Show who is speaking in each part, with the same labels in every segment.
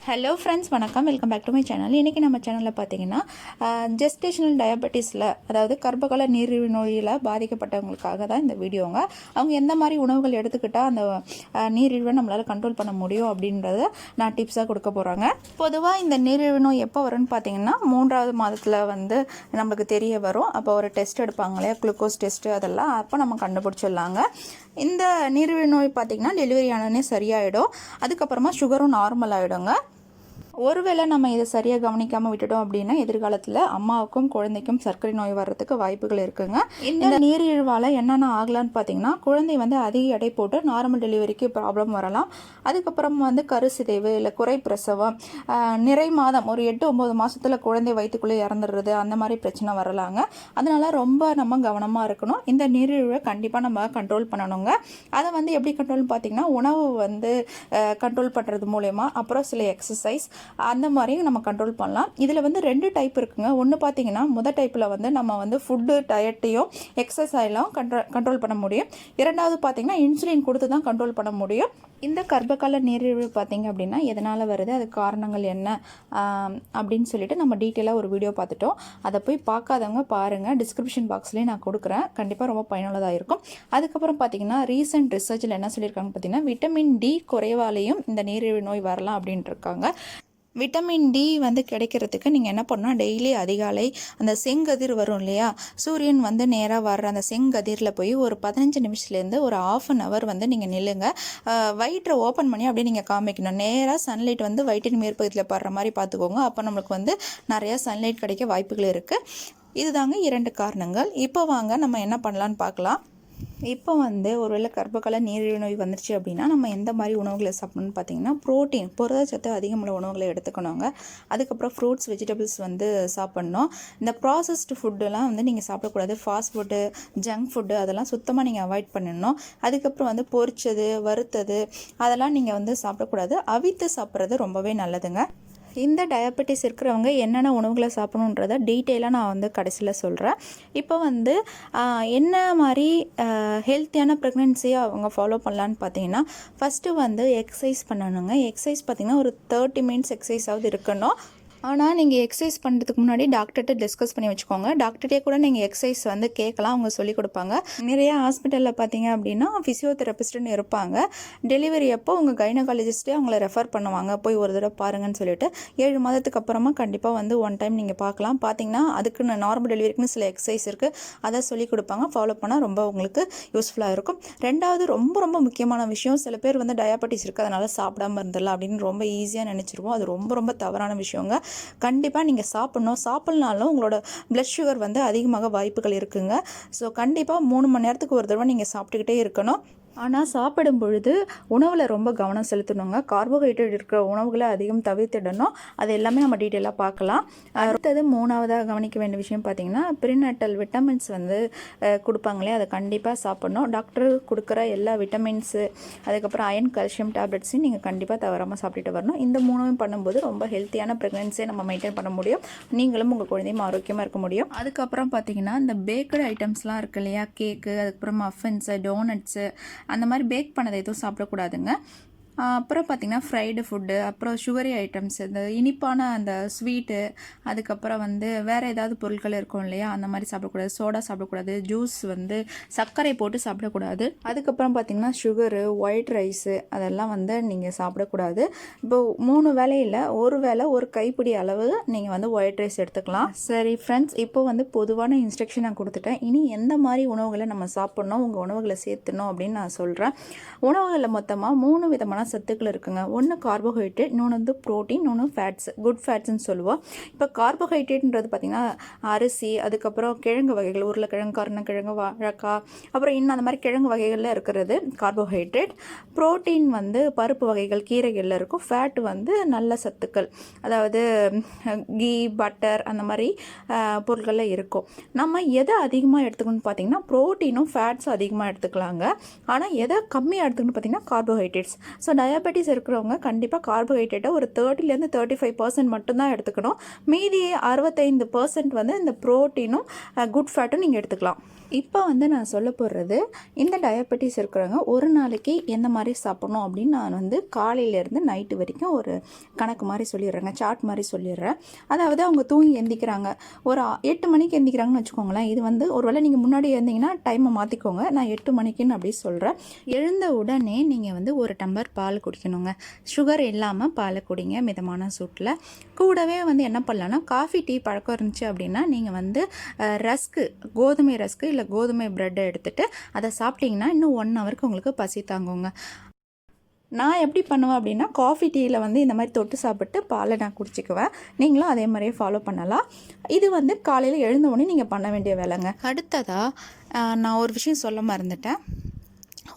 Speaker 1: Hello friends, வணக்கம். Welcome back to my channel. இன்றைக்கி நம்ம சேனலில் பார்த்தீங்கன்னா ஜெஸ்டேஷனல் டயபெட்டிஸில், அதாவது கர்ப்பகால நீரிழிவு நோயில் பாதிக்கப்பட்டவங்களுக்காக தான் இந்த வீடியோங்க. அவங்க எந்த மாதிரி உணவுகள் எடுத்துக்கிட்டால் அந்த நீரிழிவை நம்மளால் கண்ட்ரோல் பண்ண முடியும் அப்படின்றத நான் டிப்ஸாக கொடுக்க போகிறாங்க. பொதுவாக இந்த நீரிழிவு நோய் எப்போ வரும்னு பார்த்தீங்கன்னா 3வது மாதத்தில் நம்மளுக்கு தெரிய வரும். அப்போ ஒரு டெஸ்ட் எடுப்பாங்க இல்லையா, குளுக்கோஸ் டெஸ்ட்டு, அதெல்லாம் அப்போ நம்ம கண்டுபிடிச்சிடலாங்க. இந்த நீரிழிவு நோய் பார்த்திங்கன்னா டெலிவரி ஆனோடனே சரியாயிடும். அதுக்கப்புறமா சுகரும் நார்மல் ஆகிடுங்க. ஒருவேளை நம்ம இதை சரியாக கவனிக்காமல் விட்டுட்டோம் அப்படின்னா எதிர்காலத்தில் அம்மாவுக்கும் குழந்தைக்கும் சர்க்கரை நோய் வர்றதுக்கு வாய்ப்புகள் இருக்குங்க. இந்த நீரிழிவால் என்னென்ன ஆகலான்னு பார்த்தீங்கன்னா, குழந்தை அதிக எடை போட்டு நார்மல் டெலிவரிக்கு ப்ராப்ளம் வரலாம். அதுக்கப்புறம் கருசிதைவு இல்லை குறை பிரசவம், நிறை மாதம் ஒரு 8-9 மாதத்தில் குழந்தை வயிற்றுக்குள்ளே இறந்துடுறது, அந்த மாதிரி பிரச்சனை வரலாங்க. அதனால் ரொம்ப நம்ம கவனமாக இருக்கணும். இந்த நீரிழிவை கண்டிப்பாக நம்ம கண்ட்ரோல் பண்ணணுங்க. அதை எப்படி கண்ட்ரோல் பார்த்தீங்கன்னா, உணவு கண்ட்ரோல் பண்ணுறது மூலயமா, அப்புறம் சில எக்ஸசைஸ் அந்த மாதிரியும் நம்ம கண்ட்ரோல் பண்ணலாம். இதில் 2 டைப் இருக்குங்க. ஒன்று பார்த்தீங்கன்னா டைப்பில் நம்ம ஃபுட்டு டயட்டையும் எக்ஸசைஸையும் கண்ட்ரோல் பண்ண முடியும். இரண்டாவது பார்த்தீங்கன்னா இன்சுலின் கொடுத்து தான் கண்ட்ரோல் பண்ண முடியும். இந்த கர்ப்பகால நீரிழிவு பார்த்தீங்க அப்படின்னா எதனால் வருது, அது காரணங்கள் என்ன அப்படின்னு சொல்லிட்டு நம்ம டீட்டெயிலாக ஒரு வீடியோ பார்த்துட்டோம். அதை போய் பார்க்காதவங்க பாருங்கள், டிஸ்கிரிப்ஷன் பாக்ஸ்லேயே நான் கொடுக்குறேன். கண்டிப்பாக ரொம்ப பயனுள்ளதாக இருக்கும். அதுக்கப்புறம் பார்த்தீங்கன்னா ரீசெண்ட் ரிசர்ச்சில் என்ன சொல்லியிருக்காங்க பார்த்தீங்கன்னா, விட்டமின் டி குறைவாலேயும் இந்த நீரிழிவு நோய் வரலாம் அப்படின்ட்டு இருக்காங்க. விட்டமின் டி கிடைக்கிறதுக்கு நீங்கள் என்ன பண்ணால், டெய்லி அதிகாலை அந்த செங்கதிர் வரும் இல்லையா, சூரியன் நேராக வர்ற அந்த செங்கதிரில் போய் ஒரு 15 நிமிஷத்துலேருந்து ஒரு 1/2 hour நீங்கள் நில்லுங்க. வயிற்றை ஓப்பன் பண்ணி அப்படியே நீங்கள் காமிக்கணும். நேராக சன்லைட் வயிற்றின் மேற்பகுதியில் படுற மாதிரி பார்த்துக்கோங்க. அப்போ நம்மளுக்கு நிறையா சன்லைட் கிடைக்க வாய்ப்புகள் இருக்குது. இதுதாங்க 2 காரணங்கள். இப்போ வாங்க நம்ம என்ன பண்ணலான்னு பார்க்கலாம். இப்போ ஒருவேளை கர்ப்பகால நீரிழிவு நோய் வந்துருச்சு அப்படின்னா நம்ம எந்த மாதிரி உணவுகளை சாப்பிடணும்னு பார்த்தீங்கன்னா, ப்ரோட்டீன், புரதச்சத்து அதிகமுள்ள உணவுகளை எடுத்துக்கணுங்க. அதுக்கப்புறம் ஃப்ரூட்ஸ், வெஜிடபிள்ஸ் சாப்பிட்ணும். இந்த ப்ராசஸ்டு ஃபுட்டெல்லாம் நீங்கள் சாப்பிடக்கூடாது. ஃபாஸ்ட் ஃபுட்டு, ஜங்க் ஃபுட்டு அதெல்லாம் சுத்தமாக நீங்கள் அவாய்ட் பண்ணணும். அதுக்கப்புறம் பொரிச்சது, வறுத்தது அதெல்லாம் நீங்கள் சாப்பிடக்கூடாது. அவித்து சாப்பிட்றது ரொம்பவே நல்லதுங்க. இந்த டயபெட்டிஸ் இருக்கிறவங்க என்னென்ன உணவுகளை சாப்பிடணுன்றதை டீட்டெயிலாக நான் கடைசியில் சொல்கிறேன். இப்போ என்ன மாதிரி ஹெல்த்தியான ப்ரெக்னென்சியை அவங்க ஃபாலோ பண்ணலான்னு பார்த்தீங்கன்னா, ஃபஸ்ட்டு எக்ஸசைஸ் பண்ணணுங்க. எக்ஸசைஸ் பார்த்திங்கன்னா ஒரு 30 minutes எக்ஸசைஸாவது இருக்கணும். ஆனால் நீங்கள் எக்ஸசைஸ் பண்ணுறதுக்கு முன்னாடி டாக்டர்கிட்ட டிஸ்கஸ் பண்ணி வச்சுக்கோங்க. டாக்டர்கிட்டே கூட நீங்கள் எக்ஸசைஸ் கேட்கலாம், அவங்க சொல்லிக் கொடுப்பாங்க. நிறைய ஹாஸ்பிட்டலில் பார்த்தீங்க அப்படின்னா ஃபிசியோதெரபிஸ்ட்டுன்னு இருப்பாங்க. டெலிவரி அப்போ உங்கள் கைனகாலஜிஸ்ட்டே அவங்கள ரெஃபர் பண்ணுவாங்க, போய் ஒரு தடவை பாருங்கன்னு சொல்லிட்டு. 7 மாதத்துக்கு அப்புறமா கண்டிப்பாக ஒன் டைம் நீங்கள் பார்க்கலாம். பார்த்தீங்கன்னா அதுக்குன்னு நார்மல் டெலிவரிக்குன்னு சில எக்ஸசைஸ் இருக்குது, அதை சொல்லிக் கொடுப்பாங்க. ஃபாலோ பண்ணால் ரொம்ப உங்களுக்கு யூஸ்ஃபுல்லாக இருக்கும். ரெண்டாவது ரொம்ப ரொம்ப முக்கியமான விஷயம், சில பேர் டயபெட்டிஸ் இருக்குது அதனால் சாப்பிடாமல் இருந்துடலாம் அப்படின்னு ரொம்ப ஈஸியாக நினச்சிருவோம். அது ரொம்ப ரொம்ப தவறான விஷயங்க. கண்டிப்பாக நீங்கள் சாப்பிட்ணும். சாப்பிட்னாலும் உங்களோட பிளட் சுகர் அதிகமாக வாய்ப்புகள் இருக்குங்க. ஸோ கண்டிப்பாக 3 மணி நேரத்துக்கு ஒரு தடவை நீங்கள் சாப்பிட்டுக்கிட்டே இருக்கணும். ஆனால் சாப்பிடும் பொழுது உணவில் ரொம்ப கவனம் செலுத்தணுங்க. கார்போஹைட்ரேட் இருக்கிற உணவுகளை அதிகம் தவிர்த்திடணும். அது எல்லாமே நம்ம டீட்டெயிலாக பார்க்கலாம். அடுத்தது 3வதாக கவனிக்க வேண்டிய விஷயம் பார்த்திங்கன்னா, ப்ரீநேட்டல் விட்டமின்ஸ் கொடுப்பாங்களே, அதை கண்டிப்பாக சாப்பிட்ணும். டாக்டர் கொடுக்குற எல்லா விட்டமின்ஸு, அதுக்கப்புறம் அயன், கால்சியம் டேப்லெட்ஸையும் நீங்கள் கண்டிப்பாக தவறாமல் சாப்பிட்டுட்டு வரணும். இந்த 3ம் பண்ணும்போது ரொம்ப ஹெல்த்தியான ப்ரெக்னென்சியை நம்ம மெயின்டைன் பண்ண முடியும். நீங்களும் உங்கள் குழந்தையும் ஆரோக்கியமாக இருக்க முடியும். அதுக்கப்புறம் பார்த்திங்கன்னா, இந்த பேக்கரி ஐட்டம்ஸ்லாம் இருக்குது இல்லையா, கேக்கு, அதுக்கப்புறம் மஃபின்ஸு, டோனட்ஸு, அந்த மாதிரி பேக் பண்ணதை எதுவும் சாப்பிடக்கூடாதுங்க. அப்புறம் பார்த்திங்கன்னா ஃப்ரைடு ஃபுட்டு, அப்புறம் சுகரி ஐட்டம்ஸ், இந்த இனிப்பான அந்த ஸ்வீட்டு, அதுக்கப்புறம் வேறு ஏதாவது பொருட்கள் இருக்கும் இல்லையா, அந்த மாதிரி சாப்பிடக்கூடாது. சோடா சாப்பிடக்கூடாது. ஜூஸ் சர்க்கரை போட்டு சாப்பிடக்கூடாது. அதுக்கப்புறம் பார்த்திங்கன்னா சுகரு, ஒயிட் ரைஸு அதெல்லாம் நீங்கள் சாப்பிடக்கூடாது. இப்போ 3 வேளையில் ஒரு வேளை ஒரு கைப்பிடி அளவு நீங்கள் ஒயிட் ரைஸ் எடுத்துக்கலாம். சரி ஃப்ரெண்ட்ஸ், இப்போ பொதுவான இன்ஸ்ட்ரக்ஷன் நான் கொடுத்துட்டேன். இனி எந்த மாதிரி உணவுகளை நம்ம சாப்பிட்ணும், உங்கள் உணவுகளை சேர்த்துணும் அப்படின்னு நான் சொல்கிறேன். உணவுகளில் மொத்தமாக 3 விதமான சத்துக்கள் இருக்குங்க. ஒன்று கார்போஹைட்ரேட், இன்னொன்று ப்ரோட்டீன், இன்னொன்று ஃபேட்ஸ், குட் ஃபேட்ஸ்ன்னு சொல்லுவோம். இப்போ கார்போஹைட்ரேட்ன்றது பார்த்திங்கன்னா அரிசி, அதுக்கப்புறம் கிழங்கு வகைகள், உருளைக்கிழங்கு, கருணக்கிழங்கு, வாழைக்காய், அப்புறம் இன்னும் அந்த மாதிரி கிழங்கு வகைகளில் இருக்கிறது கார்போஹைட்ரேட். ப்ரோட்டீன் பருப்பு வகைகள், கீரைகளில் இருக்கும். ஃபேட் நல்ல சத்துக்கள், அதாவது கீ, பட்டர் அந்த மாதிரி பொருட்களில் இருக்கும். நம்ம எதை அதிகமாக எடுத்துக்கணும்னு பார்த்திங்கன்னா ப்ரோட்டீனும் ஃபேட்ஸும் அதிகமாக எடுத்துக்கலாங்க. ஆனால் எதை கம்மியாக எடுத்துக்கணும்னு பார்த்திங்கன்னா கார்போஹைட்ரேட்ஸ். ஸோ டயபெட்டிஸ் இருக்கிறவங்க கண்டிப்பாக கார்போஹைட்ரேட்டை ஒரு 30% 35% மட்டும்தான் எடுத்துக்கணும். மீதி 65% இந்த ப்ரோட்டீனும் குட் ஃபேட்டும் நீங்கள் எடுத்துக்கலாம். இப்போ வந்து நான் சொல்ல போகிறது, இந்த டயபெட்டிஸ் இருக்கிறவங்க ஒரு நாளைக்கு எந்த மாதிரி சாப்பிட்ணும் அப்படின்னு நான் வந்து காலையிலேருந்து நைட்டு வரைக்கும் ஒரு கணக்கு மாதிரி சொல்லிடுறேங்க, சார்ட் மாதிரி சொல்லிடுறேன். அதாவது அவங்க தூங்கி எந்திக்கிறாங்க, ஒரு 8 மணிக்கு எந்திக்கிறாங்கன்னு வச்சுக்கோங்களேன். இது வந்து ஒருவேளை நீங்கள் முன்னாடி இருந்தீங்கன்னா டைமை மாற்றிக்கோங்க, நான் 8 மணிக்குன்னு அப்படி சொல்கிறேன். எழுந்த உடனே நீங்கள் வந்து ஒரு டம்ளர் பால் குடிக்கணுங்க. சுகர் இல்லாமல் பால் குடிங்க மிதமான சூட்டில். கூடவே வந்து என்ன பண்ணலான்னா, காஃபி டீ பழக்கம் இருந்துச்சு அப்படின்னா நீங்கள் வந்து ரஸ்க்கு, கோதுமை ரஸ்க்கு இல்லை கோதுமை ப்ரெட்டை எடுத்துகிட்டு அதை சாப்பிட்டிங்கன்னா இன்னும் 1 ஹவருக்கு உங்களுக்கு பசி தாங்குங்க. நான் எப்படி பண்ணுவேன் அப்படின்னா, காஃபி டீயில் வந்து இந்த மாதிரி தொட்டு சாப்பிட்டு பாலை நான் குடிச்சிக்குவேன். நீங்களும் அதே மாதிரியே ஃபாலோ பண்ணலாம். இது வந்து காலையில் எழுந்த உடனே நீங்கள் பண்ண வேண்டிய வேலைங்க. அடுத்ததாக நான் ஒரு விஷயம் சொல்ல மறந்துட்டேன்.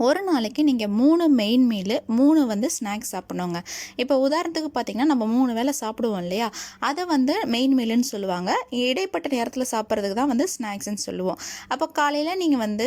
Speaker 1: ஒரு நாளைக்கு நீங்கள் 3 மெயின் மீலு, 3 வந்து ஸ்நாக்ஸ் சாப்பிட்ணுங்க. இப்போ உதாரணத்துக்கு பார்த்திங்கன்னா, நம்ம 3 வேளை சாப்பிடுவோம் இல்லையா, அதை வந்து மெயின் மீலுன்னு சொல்லுவாங்க. இடைப்பட்ட நேரத்தில் சாப்பிட்றதுக்கு தான் வந்து ஸ்நாக்ஸ்ன்னு சொல்லுவோம். அப்போ காலையில் நீங்கள் வந்து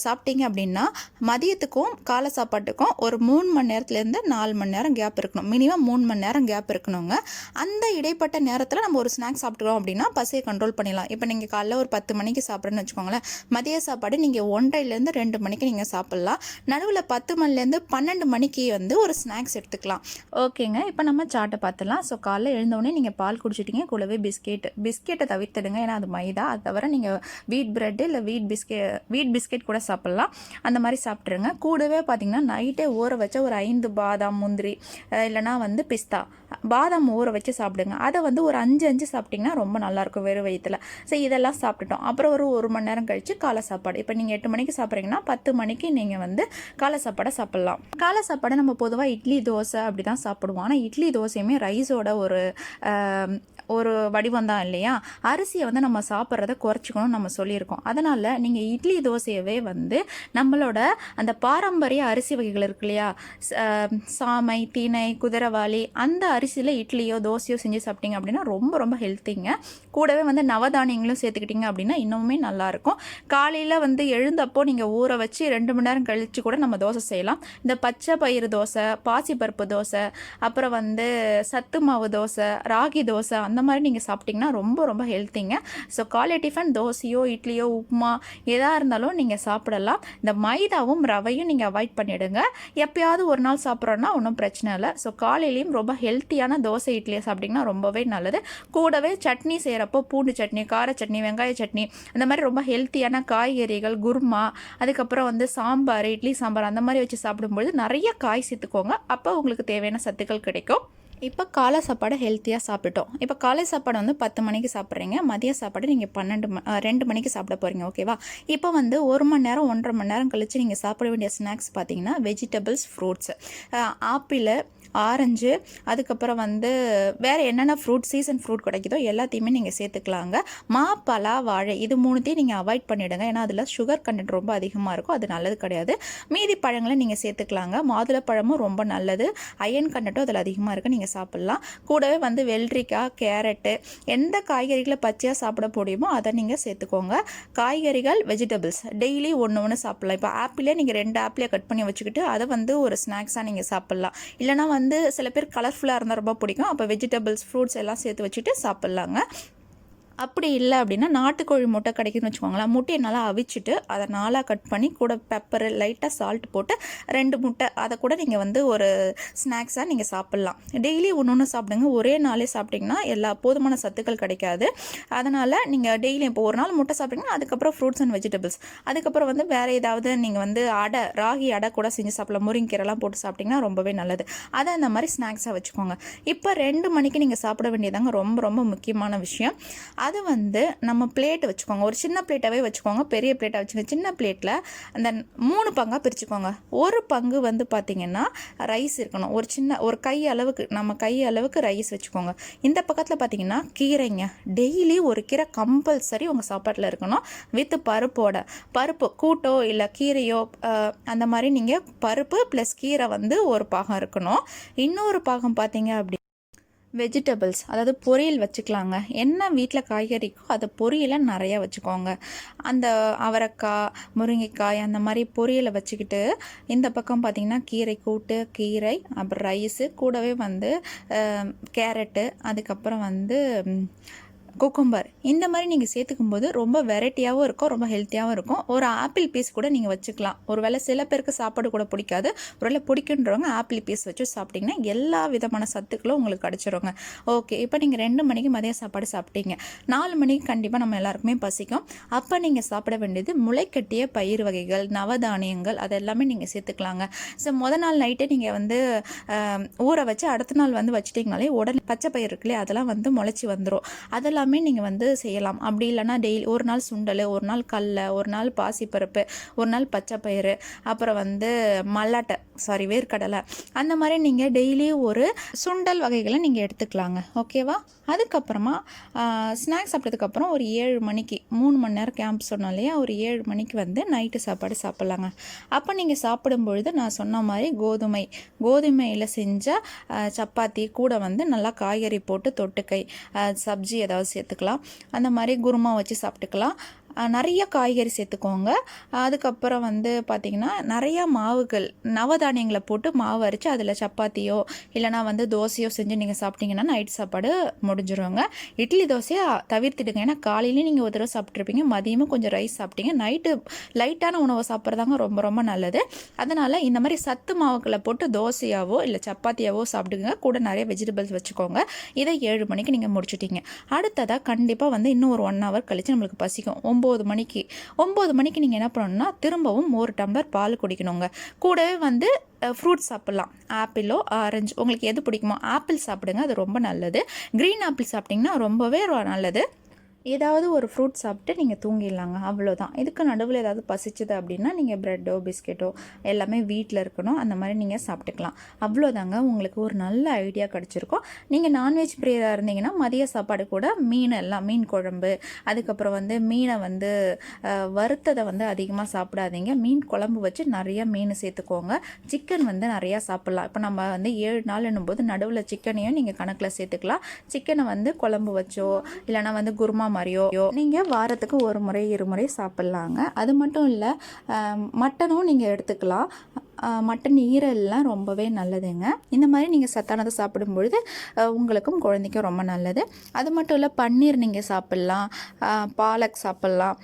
Speaker 1: சாப்பிட்டீங்க அப்படின்னா, மதியத்துக்கும் காலை சாப்பாட்டுக்கும் ஒரு 3 மணி நேரத்துலேருந்து 4 மணி நேரம் கேப் இருக்கணும். மினிமம் 3 மணி நேரம் கேப் இருக்கணுங்க. அந்த இடைப்பட்ட நேரத்தில் நம்ம ஒரு ஸ்நாக்ஸ் சாப்பிட்றோம் அப்படின்னா பசியை கண்ட்ரோல் பண்ணிடலாம். இப்போ நீங்கள் காலைல ஒரு 10 மணிக்கு சாப்பிட்றேன்னு வச்சுக்கோங்களேன், மதிய சாப்பாடு நீங்கள் 1:30லேருந்து 2 மணிக்கு நீங்கள் சாப்பிட்லாம். நடுவில் 10 மணிலேருந்து 12 மணிக்கு வந்து ஒரு ஸ்நாக்ஸ் எடுத்துக்கலாம். ஓகேங்க, இப்போ நம்ம சார்ட்டை பார்த்துலாம். ஸோ காலைல எழுந்தோடனே நீங்கள் பால் குடிச்சிட்டிங்க, கூடவே பிஸ்கெட்டை தவிர்த்துடுங்க, ஏன்னா அது மைதா. அது தவிர நீங்கள் வீட் பிரெட்டு இல்லை வீட் பிஸ்கெட் கூட சாப்பிட்லாம். அந்த மாதிரி சாப்பிட்ருங்க. கூடவே பார்த்திங்கன்னா நைட்டே ஊற வச்ச ஒரு 5 பாதாம், முந்திரி இல்லைனா வந்து பிஸ்தா, பாதாம் ஊற வச்சு சாப்பிடுங்க. அதை வந்து ஒரு 5 சாப்பிட்டிங்கன்னா ரொம்ப நல்லாயிருக்கும் வெறும் வயிற்றில். ஸோ இதெல்லாம் சாப்பிட்டுட்டோம். அப்புறம் ஒரு மணி நேரம் கழித்து காலை சாப்பாடு. இப்போ நீங்கள் 8 மணிக்கு சாப்பிட்றீங்கன்னா 10 மணிக்கு நீங்கள் வந்து காலை சாப்பாடை சாப்பிட்லாம். காலை சாப்பாடை நம்ம பொதுவாக இட்லி, தோசை அப்படி தான் சாப்பிடுவோம். ஆனால் இட்லி தோசையுமே ரைஸோட ஒரு வடிவம் தான் இல்லையா. அரிசியை வந்து நம்ம சாப்பிட்றத குறைச்சிக்கணும்னு நம்ம சொல்லியிருக்கோம். அதனால் நீங்கள் இட்லி தோசையவே வந்து நம்மளோட அந்த பாரம்பரிய அரிசி வகைகள் இருக்கு இல்லையா, சாமை, திணை, குதிரைவாளி, அந்த அரிசியில் இட்லியோ தோசையோ செஞ்சு சாப்பிட்டீங்க அப்படின்னா ரொம்ப ரொம்ப ஹெல்த்திங்க. கூடவே வந்து நவதானியங்களும் சேர்த்துக்கிட்டிங்க அப்படின்னா இன்னுமே நல்லாயிருக்கும். காலையில் வந்து எழுந்தப்போ நீங்கள் ஊற வச்சு 2 மணி நேரம் கழித்து கூட நம்ம தோசை செய்யலாம். இந்த பச்சை பயிறு தோசை, பாசிப்பருப்பு தோசை, அப்புறம் வந்து சத்து மாவு தோசை, ராகி தோசை, அந்த மாதிரி நீங்கள் சாப்பிட்டிங்கன்னா ரொம்ப ரொம்ப ஹெல்த்திங்க. ஸோ காலை டிஃபன் தோசையோ இட்லியோ உப்புமா எதாக இருந்தாலும் நீங்கள் சாப்பிடலாம். இந்த மைதாவும் ரவையும் நீங்கள் அவாய்ட் பண்ணிவிடுங்க. எப்பயாவது ஒரு நாள் சாப்பிட்றோன்னா ஒன்றும் பிரச்சனை இல்லை. ஸோ காலையிலையும் ரொம்ப ஹெல்த்தியான தோசை இட்லியை சாப்பிட்டிங்கன்னா ரொம்பவே நல்லது. கூடவே சட்னி செய்கிறப்போ பூண்டு சட்னி, கார சட்னி, வெங்காய சட்னி, அந்த மாதிரி ரொம்ப ஹெல்த்தியான காய்கறிகள், குருமா, அதுக்கப்புறம் வந்து சாம்பார், இட்லி சாம்பார் அந்த மாதிரி வச்சு சாப்பிடும்பொழுது நிறைய காய் சேர்த்துக்கோங்க. அப்போ உங்களுக்கு தேவையான சத்துக்கள் கிடைக்கும். இப்போ காலை சாப்பாடு ஹெல்த்தியாக சாப்பிட்டோம். இப்போ காலை சாப்பாடு வந்து 10 மணிக்கு சாப்பிட்றீங்க, மதிய சாப்பாடு நீங்கள் 2 மணிக்கு சாப்பிட போகிறீங்க. ஓகேவா? இப்போ வந்து 1 மணி நேரம் 1.5 மணி நேரம் கழித்து நீங்கள் சாப்பிட வேண்டிய ஸ்நாக்ஸ் பார்த்தீங்கன்னா வெஜிடபிள்ஸ், ஃப்ரூட்ஸ், ஆப்பிள், ஆரஞ்சு, அதுக்கப்புறம் வந்து வேறு என்னென்ன சீசன் ஃப்ரூட் கிடைக்குதோ எல்லாத்தையுமே நீங்கள் சேர்த்துக்கலாங்க. பலா, வாழை, இது 3த்தையும் நீங்கள் அவாய்ட் பண்ணிவிடுங்க. ஏன்னா அதில் சுகர் கண்டென்ட் ரொம்ப அதிகமாக இருக்கும், அது நல்லது கிடையாது. மீதி பழங்களை நீங்கள் சேர்த்துக்கலாங்க. மாதுளப்பழமும் ரொம்ப நல்லது, அயன் கண்டென்ட்டும் அதில் அதிகமாக இருக்குது, நீங்கள் சாப்பிட்லாம். கூடவே வந்து வெள்ளரிக்காய், கேரட்டு, எந்த காய்கறிகளை பச்சையாக சாப்பிட முடியுமோ அதை நீங்கள் சேர்த்துக்கோங்க. காய்கறிகள், வெஜிடபிள்ஸ் டெய்லி ஒன்று சாப்பிட்லாம். இப்போ ஆப்பிளே நீங்கள் 2 ஆப்பிளை கட் பண்ணி வச்சுக்கிட்டு அதை வந்து ஒரு ஸ்நாக்ஸாக நீங்கள் சாப்பிட்லாம். இல்லைனா வந்து சில பேர் கலர்ஃபுல்லாக இருந்தால் ரொம்ப பிடிக்கும், அப்போ வெஜிடபிள்ஸ், ஃப்ரூட்ஸ் எல்லாம் சேர்த்து வச்சுட்டு சாப்பிட்லாங்க. அப்படி இல்லை அப்படின்னா நாட்டுக்கோழி முட்டை கிடைக்குதுன்னு வச்சுக்கோங்களேன், முட்டையை நல்லா அவிச்சிட்டு அதை 4 கட் பண்ணி கூட பெப்பரு, லைட்டாக சால்ட் போட்டு 2 முட்டை, அதை கூட நீங்கள் வந்து ஒரு ஸ்நாக்ஸாக நீங்கள் சாப்பிட்லாம். டெய்லி ஒன்று சாப்பிடுங்க. ஒரே நாளே சாப்பிட்டிங்கன்னா எல்லா போதுமான சத்துக்கள் கிடைக்காது. அதனால் நீங்கள் டெய்லி இப்போ ஒரு நாள் முட்டை சாப்பிட்டிங்கன்னா அதுக்கப்புறம் ஃப்ரூட்ஸ் அண்ட் வெஜிடபிள்ஸ், அதுக்கப்புறம் வந்து வேறு ஏதாவது நீங்கள் வந்து ராகி அடை கூட செஞ்சு சாப்பிடலாம். முருங்கைக்கீரைலாம் போட்டு சாப்பிட்டிங்கன்னா ரொம்பவே நல்லது. அதை அந்த மாதிரி ஸ்நாக்ஸாக வச்சுக்கோங்க. இப்போ 2 மணிக்கு நீங்கள் சாப்பிட வேண்டியதாங்க ரொம்ப ரொம்ப முக்கியமான விஷயம். அது வந்து நம்ம பிளேட் வச்சுக்கோங்க. ஒரு சின்ன பிளேட்டாகவே வச்சுக்கோங்க, பெரிய பிளேட்டாக வச்சுக்கோங்க. சின்ன பிளேட்டில் அந்த 3 பங்காக பிரிச்சுக்கோங்க. ஒரு பங்கு வந்து பார்த்திங்கன்னா ரைஸ் இருக்கணும். ஒரு கை அளவுக்கு, நம்ம கை அளவுக்கு ரைஸ் வச்சுக்கோங்க. இந்த பக்கத்தில் பார்த்திங்கன்னா கீரைங்க. டெய்லி ஒரு கீரை கம்பல்சரி உங்கள் சாப்பாட்டில் இருக்கணும், வித் பருப்பு கூட்டோ இல்லை கீரையோ, அந்த மாதிரி நீங்கள் பருப்பு ப்ளஸ் கீரை வந்து ஒரு பாகம் இருக்கணும். இன்னொரு பாகம் பார்த்திங்க அப்படி வெஜிடபிள்ஸ், அதாவது பொரியல் வச்சுக்கலாங்க. என்ன வீட்டில் காய்கறிக்கோ அதை பொரியலை நிறையா வச்சுக்கோங்க. அந்த அவரைக்காய், முருங்கைக்காய் அந்த மாதிரி பொரியலை வச்சுக்கிட்டு இந்த பக்கம் பார்த்திங்கன்னா கீரை கூட்டு, கீரை, அப்புறம் ரைஸு, கூடவே வந்து கேரட்டு, அதுக்கப்புறம் வந்து குக்கும்பர் இந்த மாதிரி நீங்கள் சேர்த்துக்கும் போது ரொம்ப வெரைட்டியாகவும் இருக்கும், ரொம்ப ஹெல்த்தியாகவும் இருக்கும். ஒரு ஆப்பிள் பீஸ் கூட நீங்கள் வச்சுக்கலாம். ஒருவேளை சில பேருக்கு சாப்பாடு கூட பிடிக்காது, ஒருவேளை பிடிக்குன்றவங்க ஆப்பிள் பீஸ் வச்சு சாப்பிட்டிங்கன்னா எல்லா விதமான சத்துக்களும் உங்களுக்கு கிடச்சிருங்க. ஓகே, இப்போ நீங்கள் 2 மணிக்கு மதிய சாப்பாடு சாப்பிட்டீங்க, 4 மணிக்கு கண்டிப்பாக நம்ம எல்லாருக்குமே பசிக்கும். அப்போ நீங்கள் சாப்பிட வேண்டியது முளைக்கட்டிய பயிர் வகைகள், நவதானியங்கள், அதெல்லாமே நீங்கள் சேர்த்துக்கலாங்க. ஸோ நாள் நைட்டே நீங்கள் ஊற வச்சு அடுத்த நாள் வச்சுட்டிங்கனாலே உடனே பச்சை பயிர் இருக்குல்லையே அதெல்லாம் முளைச்சி வந்துடும். அதெல்லாமே நீங்கள் செய்யலாம். அப்படி இல்லைனா டெய்லி ஒரு நாள் சுண்டல், ஒரு நாள் கடலை, ஒரு நாள் பாசிப்பருப்பு, ஒரு நாள் பச்சை பயிறு, அப்புறம் மல்லாட்டை வேர்க்கடலை, அந்த மாதிரி நீங்கள் டெய்லி ஒரு சுண்டல் வகைகளை நீங்கள் எடுத்துக்கலாங்க. ஓகேவா? அதுக்கப்புறமா ஸ்நாக்ஸ் சாப்பிட்டதுக்கப்புறம் ஒரு 7 மணிக்கு 3 மணி நேரம் கேம்ப் சொன்னோம் இல்லையா, ஒரு 7 மணிக்கு நைட்டு சாப்பாடு சாப்பிட்லாங்க. அப்போ நீங்கள் சாப்பிடும்பொழுது நான் சொன்ன மாதிரி கோதுமையில் செஞ்ச சப்பாத்தி கூட நல்லா காய்கறி போட்டு தொட்டுக்கை சப்ஜி ஏதாவது சேர்த்துக்கலாம். அந்த மாதிரி குருமா வச்சு சாப்பிட்டுக்கலாம். நிறைய காய்கறி சேர்த்துக்கோங்க. அதுக்கப்புறம் பார்த்திங்கன்னா நிறையா மாவுகள், நவதானியங்களை போட்டு மாவு அரைச்சி அதில் சப்பாத்தியோ இல்லைனா தோசையோ செஞ்சு நீங்கள் சாப்பிட்டீங்கன்னா நைட் சாப்பாடு முடிஞ்சிருவாங்க. இட்லி தோசையை தவிர்த்துடுங்க. ஏன்னா காலையிலேயும் நீங்கள் ஒரு தடவை சாப்பிட்ருப்பீங்க, மதியமும் கொஞ்சம் ரைஸ் சாப்பிட்டீங்க, நைட்டு லைட்டான உணவை சாப்பிட்றதாங்க ரொம்ப ரொம்ப நல்லது. அதனால் இந்த மாதிரி சத்து மாவுக்களை போட்டு தோசையாவோ இல்லை சப்பாத்தியாவோ சாப்பிடுங்க. கூட நிறைய வெஜிடபிள்ஸ் வச்சுக்கோங்க. இதை 7 மணிக்கு நீங்கள் முடிச்சுட்டீங்க. அடுத்ததாக கண்டிப்பாக இன்னும் ஒரு 1 ஹவர் கழித்து நம்மளுக்கு பசிக்கும். 9 மணிக்கு நீங்கள் என்ன பண்ணணும்னா திரும்பவும் 1 டம்ளர் பால் குடிக்கணுங்க. கூடவே ஃப்ரூட்ஸ் சாப்பிட்லாம். ஆப்பிளோ ஆரஞ்சு உங்களுக்கு எது பிடிக்குமோ ஆப்பிள் சாப்பிடுங்க, அது ரொம்ப நல்லது. க்ரீன் ஆப்பிள் சாப்பிட்டிங்கன்னா ரொம்பவே நல்லது. ஏதாவது ஒரு ஃப்ரூட் சாப்பிட்டு நீங்கள் தூங்கிடலாங்க, அவ்வளோதான். இதுக்கு நடுவில் ஏதாவது பசிச்சுது அப்படின்னா நீங்கள் ப்ரெட்டோ பிஸ்கெட்டோ எல்லாமே வீட்டில் இருக்கணும், அந்த மாதிரி நீங்கள் சாப்பிட்டுக்கலாம். அவ்வளோதாங்க. உங்களுக்கு ஒரு நல்ல ஐடியா கிடச்சிருக்கும். நீங்கள் நான்வெஜ் பிரியராக இருந்தீங்கன்னா மதிய சாப்பாடு கூட மீன் குழம்பு, அதுக்கப்புறம் மீனை வறுத்ததை அதிகமாக சாப்பிடாதீங்க. மீன் குழம்பு வச்சு நிறைய மீன் சேர்த்துக்கோங்க. சிக்கன் நிறையா சாப்பிட்லாம். இப்போ நம்ம 7 நாள் என்னும்போது நடுவில் சிக்கனையும் நீங்கள் கணக்கில் சேர்த்துக்கலாம். சிக்கனை குழம்பு வச்சோ இல்லைனா குருமா மாதிரியோ நீங்கள் வாரத்துக்கு 1 முறை 2 முறை சாப்பிட்லாங்க. அது மட்டும் இல்லை, மட்டனும் நீங்கள் எடுத்துக்கலாம். மட்டன் ஈரல்லாம் ரொம்பவே நல்லதுங்க. இந்த மாதிரி நீங்கள் சத்தானதை சாப்பிடும்பொழுது உங்களுக்கும் குழந்தைக்கும் ரொம்ப நல்லது. அது மட்டும் இல்லை, பன்னீர் நீங்கள் சாப்பிட்லாம், பாலக் சாப்பிட்லாம்.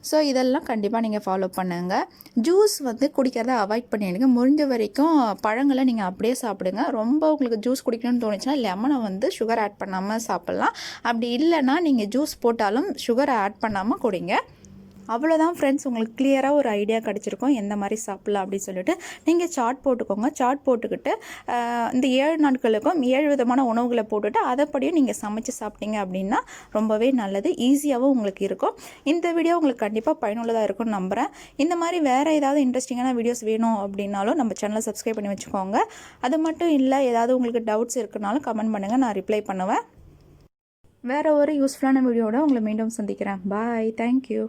Speaker 1: ஸோ இதெல்லாம் கண்டிப்பாக நீங்கள் ஃபாலோ பண்ணுங்கள். ஜூஸ் குடிக்கிறத அவாய்ட் பண்ணிடுங்க. முடிஞ்ச வரைக்கும் பழங்களை நீங்கள் அப்படியே சாப்பிடுங்க. ரொம்ப உங்களுக்கு ஜூஸ் குடிக்கணும்னு தோணுச்சுன்னா லெமனை சுகர் ஆட் பண்ணாமல் சாப்பிட்லாம். அப்படி இல்லைன்னா நீங்கள் ஜூஸ் போட்டாலும் சுகரை ஆட் பண்ணாமல் குடிங்க. அவ்வளோதான் ஃப்ரெண்ட்ஸ், உங்களுக்கு கிளியராக ஒரு ஐடியா கிடச்சிருக்கும் எந்த மாதிரி சாப்பிட்லாம் அப்படின்னு சொல்லிட்டு. நீங்கள் சார்ட் போட்டுக்கோங்க. சார்ட் போட்டுக்கிட்டு இந்த 7 நாட்களுக்கும் 7 விதமான உணவுகளை போட்டுட்டு அதைப்படியும் நீங்கள் சமைச்சு சாப்பிட்டீங்க அப்படின்னா ரொம்பவே நல்லது, ஈஸியாகவும் உங்களுக்கு இருக்கும். இந்த வீடியோ உங்களுக்கு கண்டிப்பாக பயனுள்ளதாக இருக்கும்னு நம்புகிறேன். இந்த மாதிரி வேறு ஏதாவது இன்ட்ரெஸ்டிங்கான வீடியோஸ் வேணும் அப்படின்னாலும் நம்ம சேனலை சப்ஸ்கிரைப் பண்ணி வச்சுக்கோங்க. அது மட்டும் இல்லை, ஏதாவது உங்களுக்கு டவுட்ஸ் இருக்குனாலும் கமெண்ட் பண்ணுங்கள், நான் ரிப்ளை பண்ணுவேன். வேறு ஒரு யூஸ்ஃபுல்லான வீடியோட உங்களை மீண்டும் சந்திக்கிறேன். பாய், தேங்க்யூ.